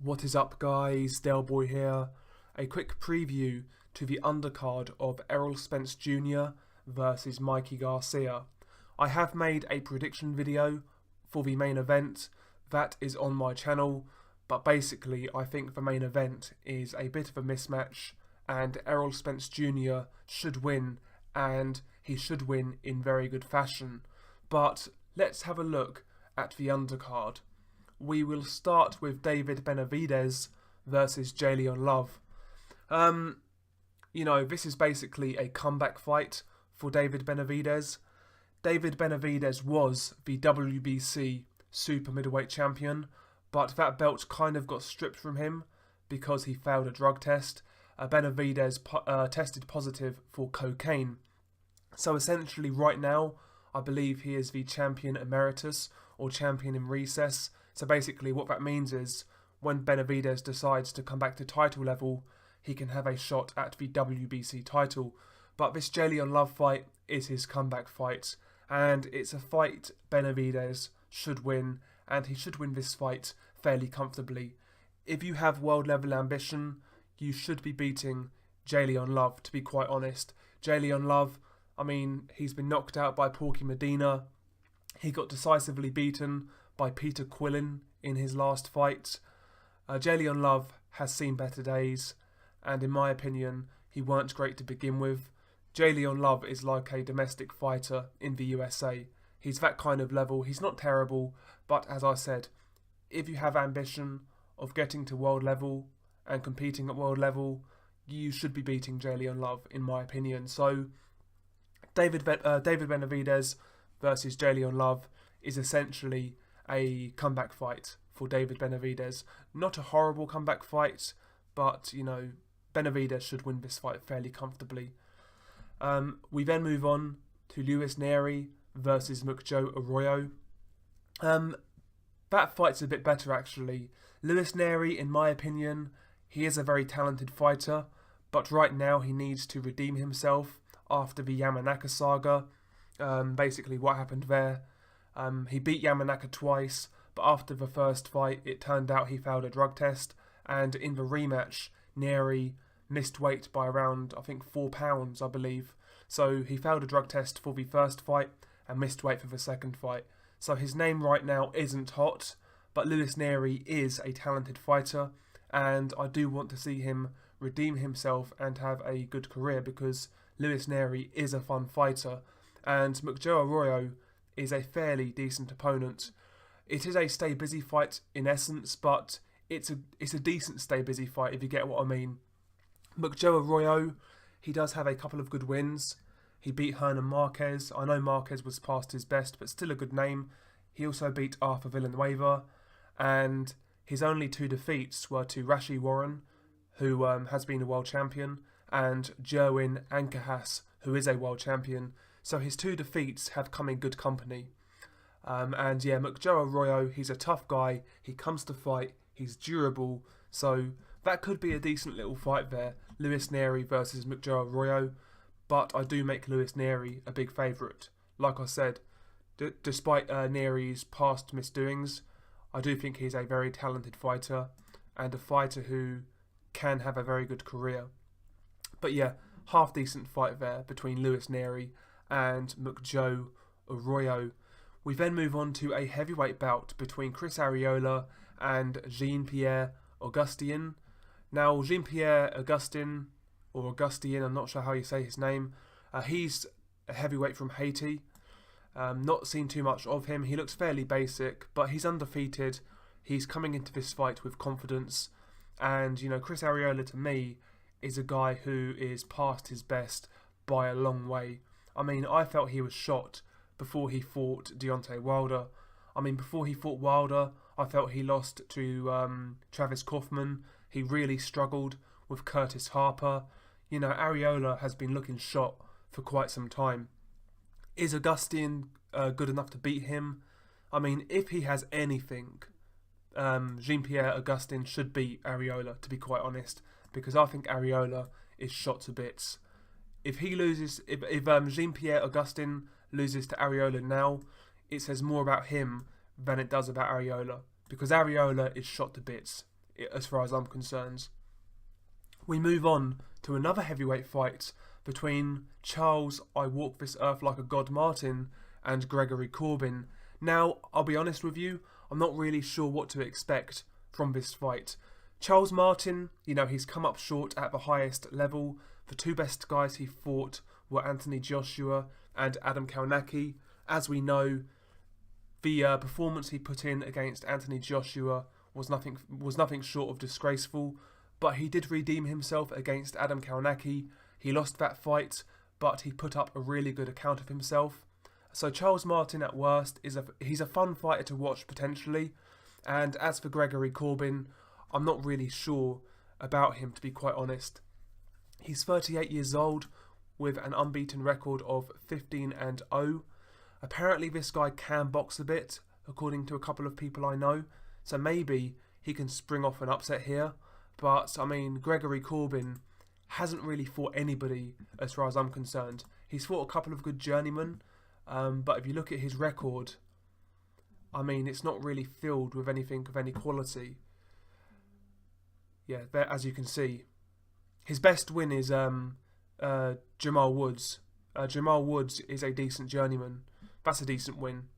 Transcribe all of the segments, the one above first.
What is up, guys? Delboy here. A quick preview to the undercard of Errol Spence Jr. versus Mikey Garcia. I have made a prediction video for the main event that is on my channel, but basically I think the main event is a bit of a mismatch and Errol Spence Jr. should win, and he should win in very good fashion. But let's have a look at the undercard. We will start with David Benavidez versus J'Leon Love. This is basically a comeback fight for David Benavidez. David Benavidez was the WBC super middleweight champion, but that belt kind of got stripped from him because he failed a drug test. Benavidez tested positive for cocaine. So essentially right now, I believe he is the champion emeritus or champion in recess. So basically what that means is when Benavidez decides to come back to title level, he can have a shot at the WBC title. But this J'Leon Love fight is his comeback fight, and it's a fight Benavidez should win, and he should win this fight fairly comfortably. If you have world level ambition, you should be beating J'Leon Love, to be quite honest. J'Leon Love, he's been knocked out by Porky Medina. He got decisively beaten by Peter Quillin in his last fight. J'Leon Love has seen better days, and in my opinion, he weren't great to begin with. J'Leon Love is like a domestic fighter in the USA. He's that kind of level. He's not terrible, but as I said, if you have ambition of getting to world level and competing at world level, you should be beating J'Leon Love, in my opinion. So, David Benavidez versus J'Leon Love is essentially a comeback fight for David Benavidez. Not a horrible comeback fight, but, Benavidez should win this fight fairly comfortably. We then move on to Luis Nery versus Mukjo Arroyo. That fight's a bit better, actually. Luis Nery, in my opinion, he is a very talented fighter, but right now he needs to redeem himself after the Yamanaka saga. Basically what happened there. He beat Yamanaka twice, but after the first fight, it turned out he failed a drug test, and in the rematch, Nery missed weight by around, 4 pounds, I believe. So he failed a drug test for the first fight and missed weight for the second fight. So his name right now isn't hot, but Luis Nery is a talented fighter, and I do want to see him redeem himself and have a good career, because Luis Nery is a fun fighter, and Mukjo Arroyo is a fairly decent opponent. It is a stay busy fight in essence, but it's a decent stay busy fight, if you get what I mean. Mukjo Arroyo, he does have a couple of good wins. He beat Hernan Marquez. I know Marquez was past his best, but still a good name. He also beat Arthur Villanueva, and his only 2 defeats were to Rashi Warren, who has been a world champion, and Jerwin Ancajas, who is a world champion. So his 2 defeats have come in good company. Mukjo Arroyo, he's a tough guy. He comes to fight. He's durable. So that could be a decent little fight there. Luis Nery versus Mukjo Arroyo. But I do make Luis Nery a big favourite. Like I said, despite Nery's past misdoings, I do think he's a very talented fighter and a fighter who can have a very good career. But yeah, half decent fight there between Luis Nery and Mukjo Arroyo. We then move on to a heavyweight bout between Chris Arreola and Jean-Pierre Augustin. Now, Jean-Pierre Augustin, or Augustin, I'm not sure how you say his name, he's a heavyweight from Haiti. Not seen too much of him. He looks fairly basic, but he's undefeated. He's coming into this fight with confidence. And, Chris Arreola, to me, is a guy who is past his best by a long way. I felt he was shot before he fought Deontay Wilder. Before he fought Wilder, I felt he lost to Travis Kaufman. He really struggled with Curtis Harper. Arreola has been looking shot for quite some time. Is Augustin good enough to beat him? If he has anything, Jean-Pierre Augustin should beat Arreola, to be quite honest, because I think Arreola is shot to bits. If Jean-Pierre Augustin loses to Arreola now, it says more about him than it does about Arreola, because Arreola is shot to bits. as far as I'm concerned. We move on to another heavyweight fight between Charles "I Walk This Earth Like a God" Martin and Gregory Corbin. Now, I'll be honest with you, I'm not really sure what to expect from this fight. Charles Martin, he's come up short at the highest level. The two best guys he fought were Anthony Joshua and Adam Kownacki. As we know, the performance he put in against Anthony Joshua was nothing short of disgraceful, but he did redeem himself against Adam Kownacki. He lost that fight, but he put up a really good account of himself. So Charles Martin at worst he's a fun fighter to watch potentially, and as for Gregory Corbin, I'm not really sure about him, to be quite honest. He's 38 years old with an unbeaten record of 15-0. Apparently this guy can box a bit, according to a couple of people I know, so maybe he can spring off an upset here. But, Gregory Corbin hasn't really fought anybody as far as I'm concerned. He's fought a couple of good journeymen, but if you look at his record, it's not really filled with anything of any quality. Yeah, there, as you can see. His best win is Jamal Woods. Jamal Woods is a decent journeyman. That's a decent win.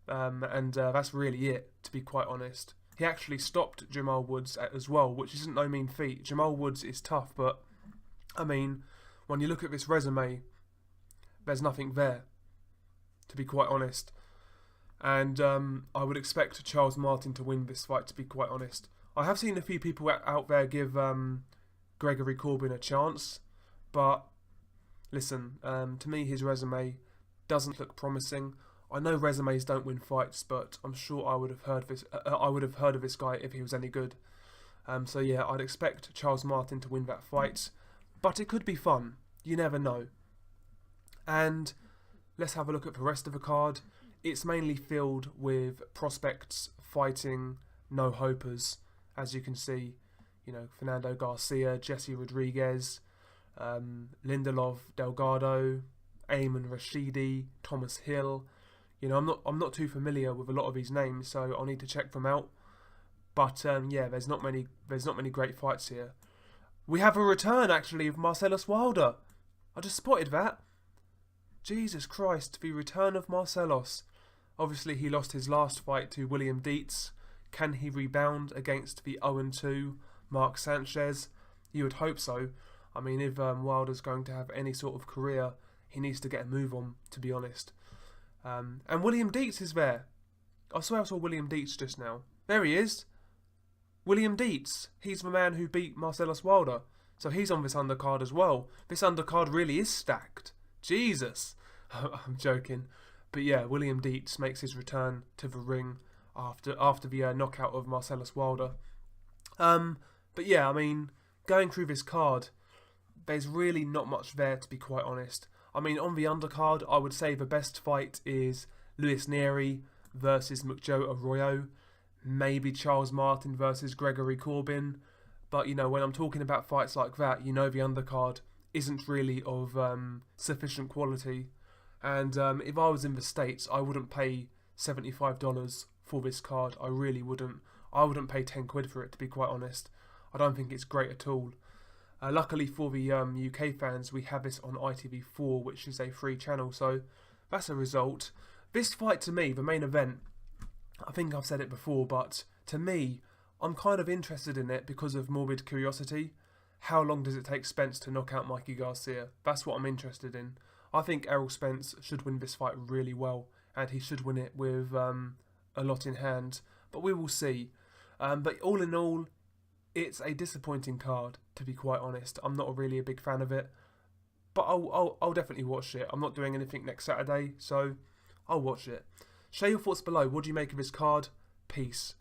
And that's really it, to be quite honest. He actually stopped Jamal Woods as well, which isn't no mean feat. Jamal Woods is tough, but, when you look at this resume, there's nothing there, to be quite honest. And I would expect Charles Martin to win this fight, to be quite honest. I have seen a few people out there give Gregory Corbin a chance, but listen, to me his resume doesn't look promising. I know resumes don't win fights, but I'm sure I would have heard of this guy if he was any good. So yeah, I'd expect Charles Martin to win that fight, but it could be fun. You never know. And let's have a look at the rest of the card. It's mainly filled with prospects fighting no-hopers, as you can see. Fernando Garcia, Jesse Rodriguez, Lindelof Delgado, Ayman Rashidi, Thomas Hill. I'm not too familiar with a lot of these names, so I'll need to check them out. But yeah, there's not many great fights here. We have a return actually of Marcellus Wilder. I just spotted that. Jesus Christ, the return of Marcellus. Obviously, he lost his last fight to William Dietz. Can he rebound against the 0-2 Mark Sanchez? You would hope so. If Wilder's going to have any sort of career, he needs to get a move on, to be honest. And William Dietz is there. I swear I saw William Dietz just now. There he is. William Dietz. He's the man who beat Marcellus Wilder. So he's on this undercard as well. This undercard really is stacked. Jesus. I'm joking. But yeah, William Dietz makes his return to the ring after the knockout of Marcellus Wilder. But yeah, going through this card, there's really not much there, to be quite honest. On the undercard, I would say the best fight is Luis Nery versus Mukjo Arroyo. Maybe Charles Martin versus Gregory Corbin. But, when I'm talking about fights like that, the undercard isn't really of sufficient quality. And if I was in the States, I wouldn't pay $75 for this card. I really wouldn't. I wouldn't pay 10 quid for it, to be quite honest. I don't think it's great at all. Luckily for the UK fans, we have this on ITV4, which is a free channel, so that's a result. This fight, to me, the main event, I think I've said it before, but to me, I'm kind of interested in it because of morbid curiosity. How long does it take Spence to knock out Mikey Garcia? That's what I'm interested in. I think Errol Spence should win this fight really well, and he should win it with a lot in hand, but we will see. But all in all, it's a disappointing card, to be quite honest. I'm not really a big fan of it, but I'll definitely watch it. I'm not doing anything next Saturday, so I'll watch it. Share your thoughts below. What do you make of this card? Peace.